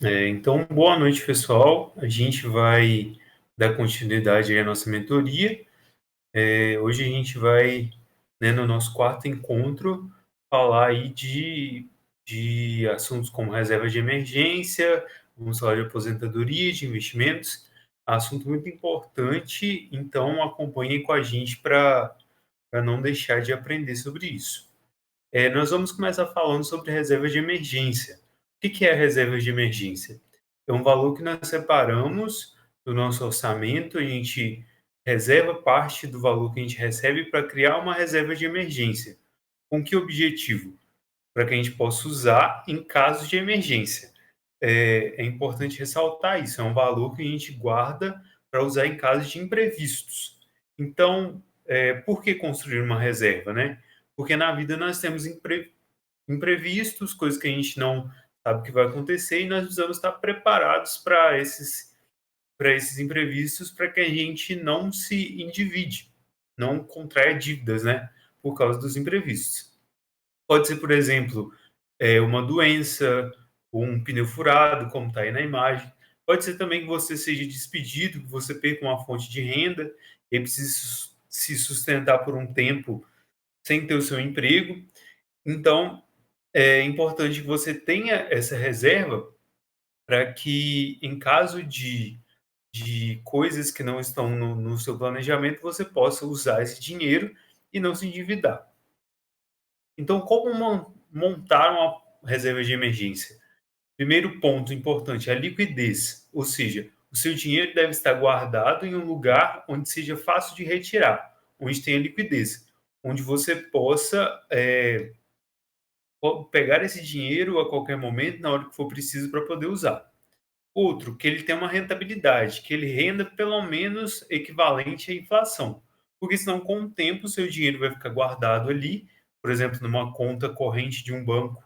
Então, boa noite, pessoal. A gente vai dar continuidade aí à nossa mentoria. Hoje a gente vai, né, no nosso quarto encontro, falar aí de assuntos como reserva de emergência, vamos falar de aposentadoria, de investimentos, assunto muito importante, então acompanhem com a gente para não deixar de aprender sobre isso. Nós vamos começar falando sobre reserva de emergência. O que é a reserva de emergência? É um valor que nós separamos do nosso orçamento, a gente reserva parte do valor que a gente recebe para criar uma reserva de emergência. Com que objetivo? Para que a gente possa usar em caso de emergência. É importante ressaltar isso, é um valor que a gente guarda para usar em caso de imprevistos. Então, por que construir uma reserva, né? Porque na vida nós temos imprevistos, coisas que a gente não sabe o que vai acontecer, e nós precisamos estar preparados para esses imprevistos, para que a gente não se endivide, não contraia dívidas, né, por causa dos imprevistos. Pode ser, por exemplo, uma doença, ou um pneu furado, como está aí na imagem. Pode ser também que você seja despedido, que você perca uma fonte de renda e precise se sustentar por um tempo sem ter o seu emprego. Então, é importante que você tenha essa reserva para que, em caso de coisas que não estão no seu planejamento, você possa usar esse dinheiro e não se endividar. Então, como montar uma reserva de emergência? Primeiro ponto importante é a liquidez, ou seja, o seu dinheiro deve estar guardado em um lugar onde seja fácil de retirar, onde tenha liquidez, onde você possa pegar esse dinheiro a qualquer momento, na hora que for preciso, para poder usar. Outro, que ele tenha uma rentabilidade, que ele renda pelo menos equivalente à inflação. Porque senão, com o tempo, o seu dinheiro vai ficar guardado ali, por exemplo, numa conta corrente de um banco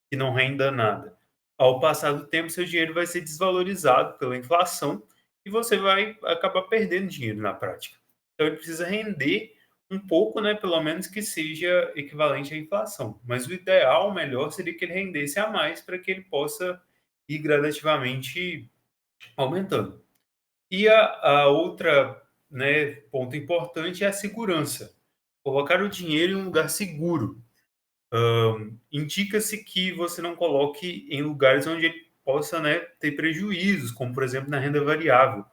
que não renda nada. Ao passar do tempo, seu dinheiro vai ser desvalorizado pela inflação e você vai acabar perdendo dinheiro na prática. Então, ele precisa render um pouco, né, pelo menos que seja equivalente à inflação. Mas o ideal, o melhor, seria que ele rendesse a mais para que ele possa ir gradativamente aumentando. E a outra, né, ponto importante é a segurança. Colocar o dinheiro em um lugar seguro. Indica-se que você não coloque em lugares onde ele possa, né, ter prejuízos, como por exemplo na renda variável,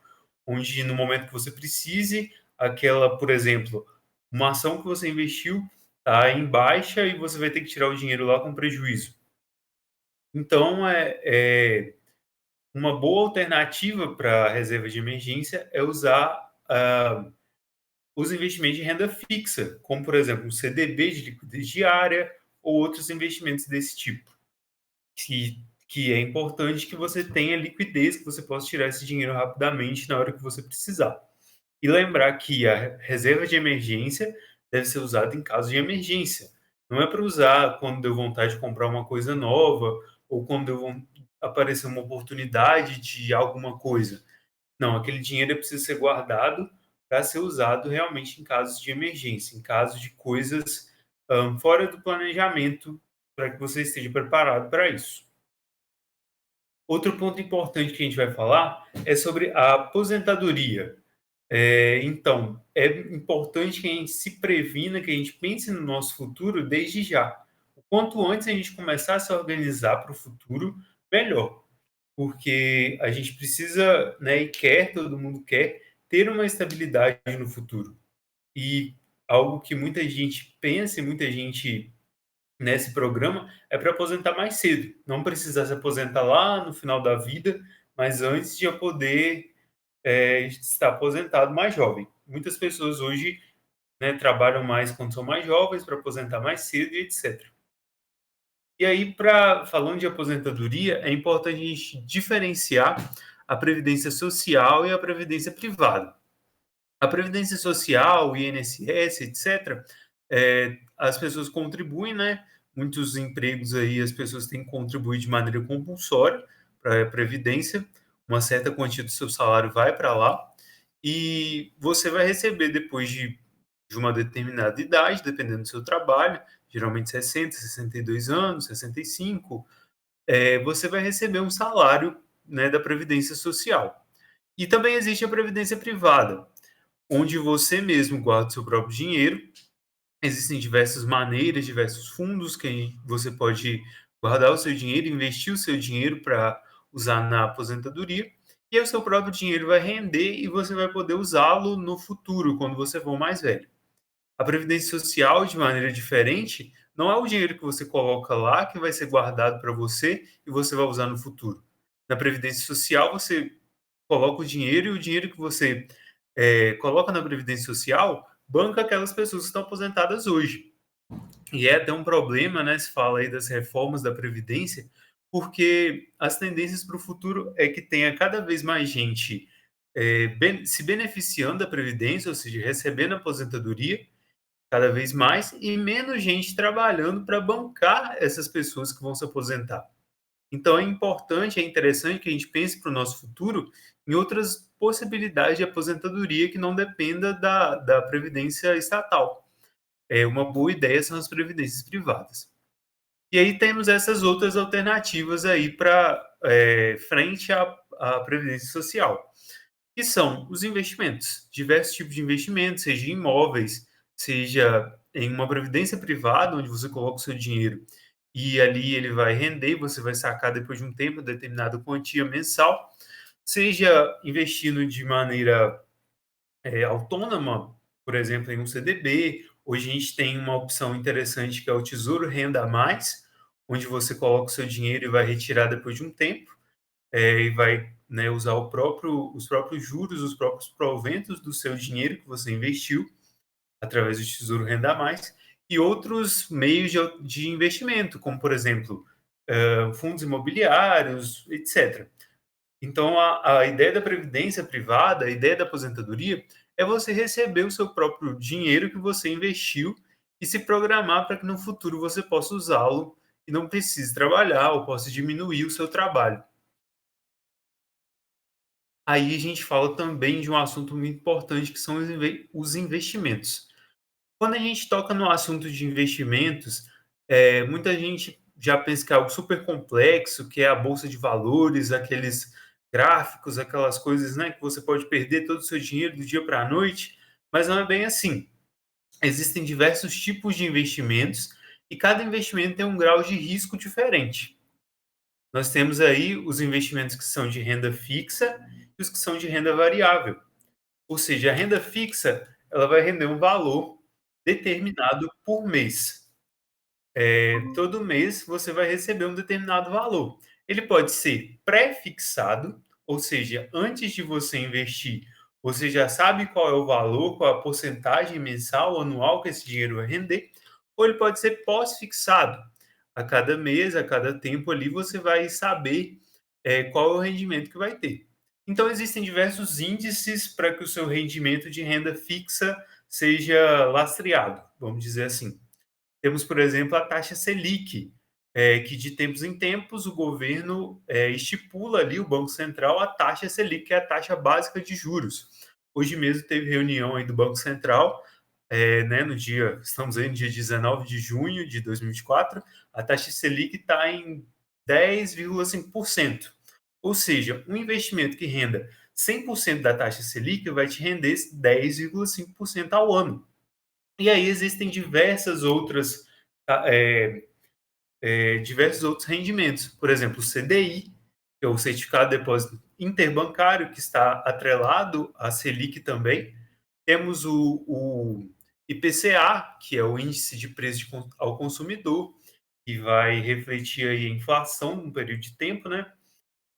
onde no momento que você precise, aquela, por exemplo, uma ação que você investiu está em baixa e você vai ter que tirar o dinheiro lá com prejuízo. Então, uma boa alternativa para a reserva de emergência é usar os investimentos de renda fixa, como por exemplo um CDB de liquidez diária ou outros investimentos desse tipo, que é importante que você tenha liquidez, que você possa tirar esse dinheiro rapidamente na hora que você precisar. E lembrar que a reserva de emergência deve ser usada em caso de emergência. Não é para usar quando deu vontade de comprar uma coisa nova ou quando aparecer uma oportunidade de alguma coisa. Não, aquele dinheiro precisa ser guardado para ser usado realmente em casos de emergência, em casos de coisas fora do planejamento, para que você esteja preparado para isso. Outro ponto importante que a gente vai falar é sobre a aposentadoria. Então, é importante que a gente se previna, que a gente pense no nosso futuro desde já. O quanto antes a gente começar a se organizar para o futuro, melhor. Porque a gente precisa, né, e quer, todo mundo quer, ter uma estabilidade no futuro. E algo que muita gente pensa e muita gente nesse programa é para aposentar mais cedo. Não precisar se aposentar lá no final da vida, mas antes de eu poder estar aposentado mais jovem. Muitas pessoas hoje, né, trabalham mais quando são mais jovens para aposentar mais cedo e etc. E aí, falando de aposentadoria, é importante a gente diferenciar a previdência social e a previdência privada. A previdência social, o INSS, etc., as pessoas contribuem, né? Muitos empregos aí as pessoas têm que contribuir de maneira compulsória para a previdência, uma certa quantia do seu salário vai para lá, e você vai receber depois de uma determinada idade, dependendo do seu trabalho, geralmente 60, 62 anos, 65, você vai receber um salário né, da previdência social. E também existe a previdência privada, onde você mesmo guarda o seu próprio dinheiro. Existem diversas maneiras, diversos fundos que você pode guardar o seu dinheiro, investir o seu dinheiro para usar na aposentadoria, e aí o seu próprio dinheiro vai render e você vai poder usá-lo no futuro, quando você for mais velho. A previdência social, de maneira diferente, não é o dinheiro que você coloca lá que vai ser guardado para você e você vai usar no futuro. Na previdência social, você coloca o dinheiro e o dinheiro que você coloca na previdência social banca aquelas pessoas que estão aposentadas hoje. E é até um problema, né, se fala aí das reformas da previdência, porque as tendências para o futuro é que tenha cada vez mais gente se beneficiando da previdência, ou seja, recebendo aposentadoria cada vez mais, e menos gente trabalhando para bancar essas pessoas que vão se aposentar. Então é importante, é interessante que a gente pense para o nosso futuro em outras possibilidades de aposentadoria que não dependa da previdência estatal. Uma boa ideia são as previdências privadas. E aí temos essas outras alternativas aí para frente à previdência social, que são os investimentos, diversos tipos de investimentos, seja em imóveis, seja em uma previdência privada, onde você coloca o seu dinheiro e ali ele vai render, e você vai sacar depois de um tempo determinada quantia mensal, seja investindo de maneira autônoma, por exemplo, em um CDB. Hoje a gente tem uma opção interessante que é o Tesouro Renda a Mais, onde você coloca o seu dinheiro e vai retirar depois de um tempo, e vai, né, usar os próprios juros, os próprios proventos do seu dinheiro que você investiu através do Tesouro Renda a Mais, e outros meios de investimento, como, por exemplo, fundos imobiliários, etc. Então, a ideia da previdência privada, a ideia da aposentadoria, é você receber o seu próprio dinheiro que você investiu e se programar para que no futuro você possa usá-lo e não precise trabalhar ou possa diminuir o seu trabalho. Aí a gente fala também de um assunto muito importante que são os investimentos. Quando a gente toca no assunto de investimentos, muita gente já pensa que é algo super complexo, que é a bolsa de valores, aqueles gráficos, aquelas coisas, né, que você pode perder todo o seu dinheiro do dia para a noite, mas não é bem assim. Existem diversos tipos de investimentos e cada investimento tem um grau de risco diferente. Nós temos aí os investimentos que são de renda fixa e os que são de renda variável. Ou seja, a renda fixa, ela vai render um valor determinado por mês. Todo mês você vai receber um determinado valor. Ele pode ser pré-fixado, ou seja, antes de você investir, você já sabe qual é o valor, qual é a porcentagem mensal, anual que esse dinheiro vai render, ou ele pode ser pós-fixado. A cada mês, a cada tempo ali, você vai saber qual é o rendimento que vai ter. Então, existem diversos índices para que o seu rendimento de renda fixa seja lastreado, vamos dizer assim. Temos, por exemplo, a taxa Selic, que de tempos em tempos o governo estipula ali, o Banco Central, a taxa Selic, que é a taxa básica de juros. Hoje mesmo teve reunião aí do Banco Central, né, estamos aí no dia 19 de junho de 2024, a taxa Selic está em 10,5%. Ou seja, um investimento que renda 100% da taxa Selic vai te render 10,5% ao ano. E aí existem tá, diversos outros rendimentos. Por exemplo, o CDI, que é o Certificado de Depósito Interbancário, que está atrelado à Selic também. Temos o IPCA, que é o Índice de Preço ao Consumidor, que vai refletir aí a inflação num período de tempo, né?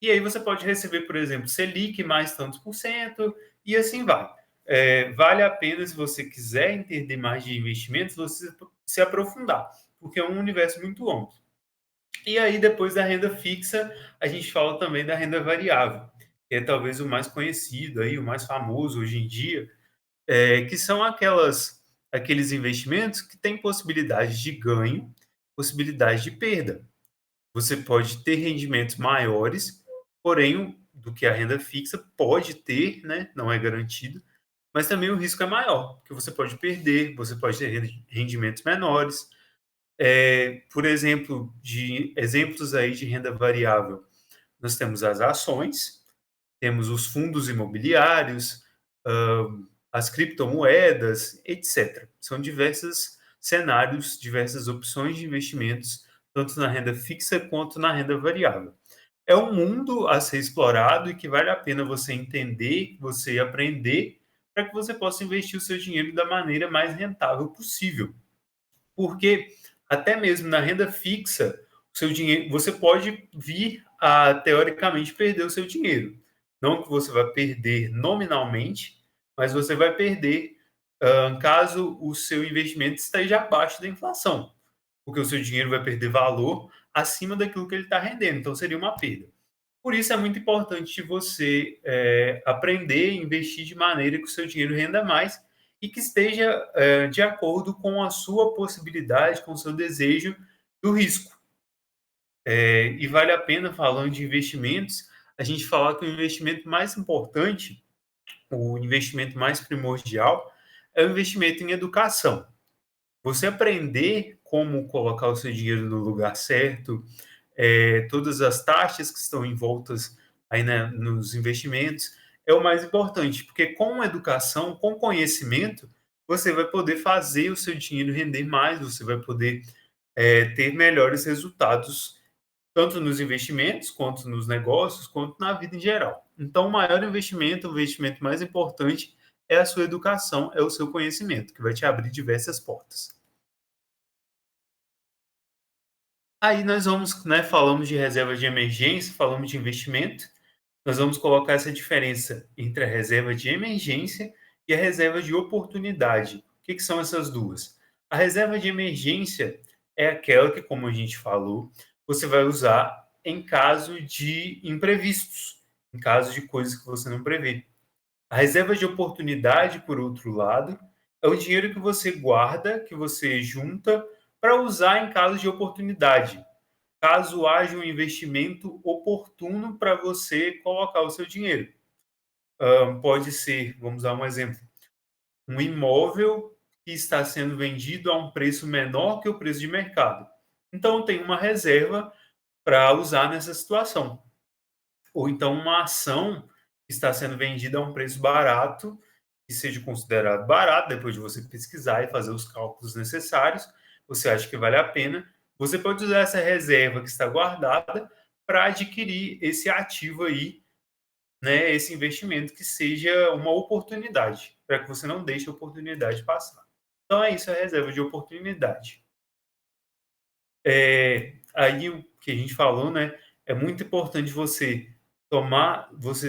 E aí você pode receber, por exemplo, Selic mais tantos por cento, e assim vai. Vale a pena, se você quiser entender mais de investimentos, você se aprofundar, porque é um universo muito amplo. E aí, depois da renda fixa, a gente fala também da renda variável, que é talvez o mais conhecido, aí, o mais famoso hoje em dia, que são aqueles investimentos que têm possibilidade de ganho, possibilidade de perda. Você pode ter rendimentos maiores, porém, do que a renda fixa pode ter, né? Não é garantido, mas também o risco é maior, porque você pode perder, você pode ter rendimentos menores. Por exemplo, de exemplos aí de renda variável, Nós temos as ações, temos os fundos imobiliários, as criptomoedas, etc. São diversos cenários, diversas opções de investimentos, tanto na renda fixa quanto na renda variável. É um mundo a ser explorado e que vale a pena você entender, você aprender, para que você possa investir o seu dinheiro da maneira mais rentável possível. Porque até mesmo na renda fixa, o seu dinheiro, você pode vir a teoricamente perder o seu dinheiro. Não que você vai perder nominalmente, mas você vai perder caso o seu investimento esteja abaixo da inflação, porque o seu dinheiro vai perder valor acima daquilo que ele está rendendo, então seria uma perda. Por isso é muito importante você aprender a investir de maneira que o seu dinheiro renda mais e que esteja de acordo com a sua possibilidade, com o seu desejo do risco. E vale a pena, falando de investimentos, a gente falar que o investimento mais importante, o investimento mais primordial, é o investimento em educação. Você aprender como colocar o seu dinheiro no lugar certo, todas as taxas que estão envoltas aí, né, nos investimentos, é o mais importante, porque com educação, com conhecimento, você vai poder fazer o seu dinheiro render mais, você vai poder ter melhores resultados, tanto nos investimentos, quanto nos negócios, quanto na vida em geral. Então, o maior investimento, o investimento mais importante é a sua educação, é o seu conhecimento, que vai te abrir diversas portas. Aí nós vamos, né, falamos de reserva de emergência, falamos de investimento, nós vamos colocar essa diferença entre a reserva de emergência e a reserva de oportunidade. O que são essas duas? A reserva de emergência é aquela que, como a gente falou, você vai usar em caso de imprevistos, em caso de coisas que você não prevê. A reserva de oportunidade, por outro lado, é o dinheiro que você guarda, que você junta para usar em caso de oportunidade, caso haja um investimento oportuno para você colocar o seu dinheiro. Pode ser, vamos dar um exemplo, um imóvel que está sendo vendido a um preço menor que o preço de mercado. Então, tem uma reserva para usar nessa situação. Ou então, uma ação que está sendo vendida a um preço barato, que seja considerado barato, depois de você pesquisar e fazer os cálculos necessários, você acha que vale a pena, você pode usar essa reserva que está guardada para adquirir esse ativo aí, né, esse investimento que seja uma oportunidade, para que você não deixe a oportunidade passar. Então é isso, a reserva de oportunidade. Aí o que a gente falou, né, é muito importante você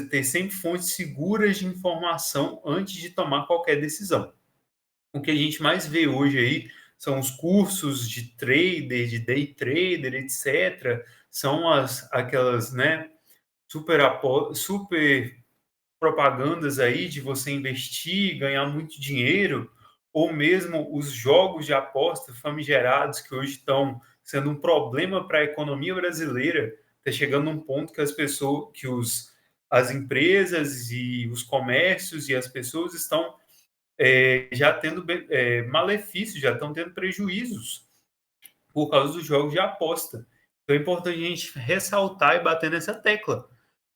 ter sempre fontes seguras de informação antes de tomar qualquer decisão. O que a gente mais vê hoje aí são os cursos de trader, de day trader, etc. São aquelas, né, super propagandas aí de você investir, ganhar muito dinheiro, ou mesmo os jogos de aposta famigerados que hoje estão sendo um problema para a economia brasileira. Está chegando um ponto que as empresas e os comércios e as pessoas estão já tendo malefícios, já estão tendo prejuízos por causa dos jogos de aposta. Então é importante a gente ressaltar e bater nessa tecla.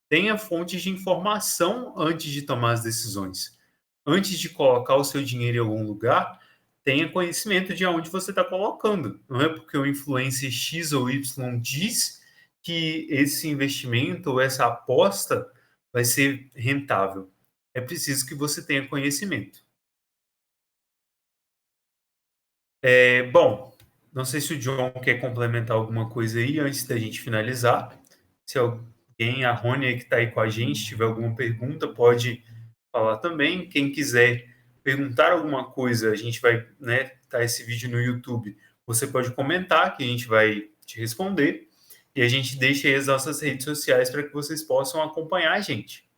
Tenha fontes de informação antes de tomar as decisões. Antes de colocar o seu dinheiro em algum lugar, tenha conhecimento de onde você está colocando. Não é porque o influencer X ou Y diz que esse investimento ou essa aposta vai ser rentável. É preciso que você tenha conhecimento. Bom, não sei se o John quer complementar alguma coisa aí antes da gente finalizar. Se alguém, a Rony que está aí com a gente, tiver alguma pergunta, pode falar também. Quem quiser perguntar alguma coisa, a gente vai, né, tá esse vídeo no YouTube. Você pode comentar que a gente vai te responder. E a gente deixa aí as nossas redes sociais para que vocês possam acompanhar a gente.